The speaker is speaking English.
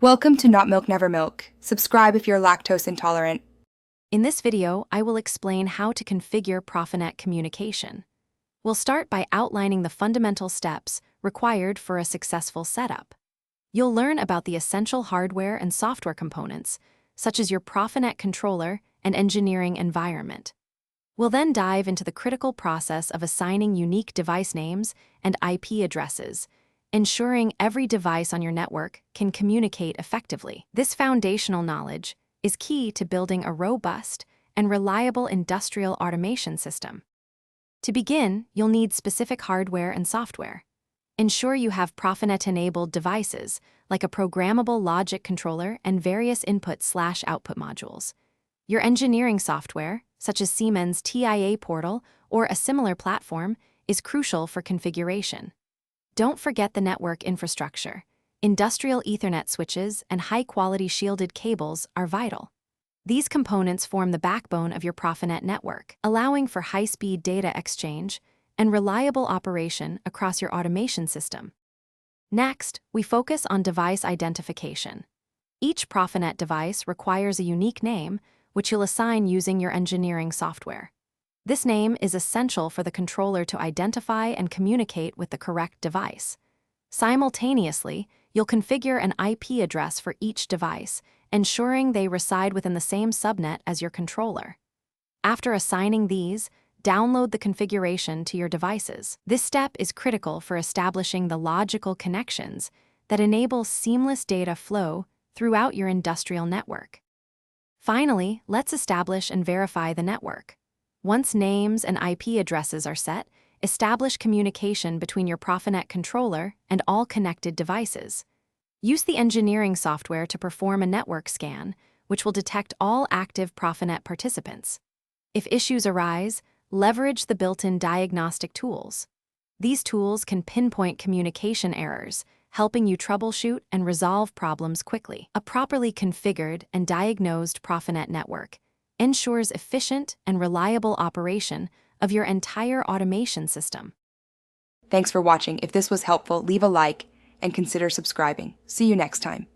Welcome to Not Milk Never Milk. Subscribe if you're lactose intolerant. In this video, I will explain how to configure Profinet communication. We'll start by outlining the fundamental steps required for a successful setup. You'll learn about the essential hardware and software components, such as your Profinet controller and engineering environment. We'll then dive into the critical process of assigning unique device names and IP addresses, ensuring every device on your network can communicate effectively. This foundational knowledge is key to building a robust and reliable industrial automation system. To begin, you'll need specific hardware and software. Ensure you have Profinet-enabled devices, like a programmable logic controller and various input/output modules. Your engineering software, such as Siemens TIA Portal or a similar platform, is crucial for configuration. Don't forget the network infrastructure. Industrial Ethernet switches and high-quality shielded cables are vital. These components form the backbone of your Profinet network, allowing for high-speed data exchange and reliable operation across your automation system. Next, we focus on device identification. Each Profinet device requires a unique name, which you'll assign using your engineering software. This name is essential for the controller to identify and communicate with the correct device. Simultaneously, you'll configure an IP address for each device, ensuring they reside within the same subnet as your controller. After assigning these, download the configuration to your devices. This step is critical for establishing the logical connections that enable seamless data flow throughout your industrial network. Finally, let's establish and verify the network. Once names and IP addresses are set, establish communication between your Profinet controller and all connected devices. Use the engineering software to perform a network scan, which will detect all active Profinet participants. If issues arise, leverage the built-in diagnostic tools. These tools can pinpoint communication errors, helping you troubleshoot and resolve problems quickly. A properly configured and diagnosed Profinet network ensures efficient and reliable operation of your entire automation system. Thanks for watching. If this was helpful, leave a like and consider subscribing. See you next time.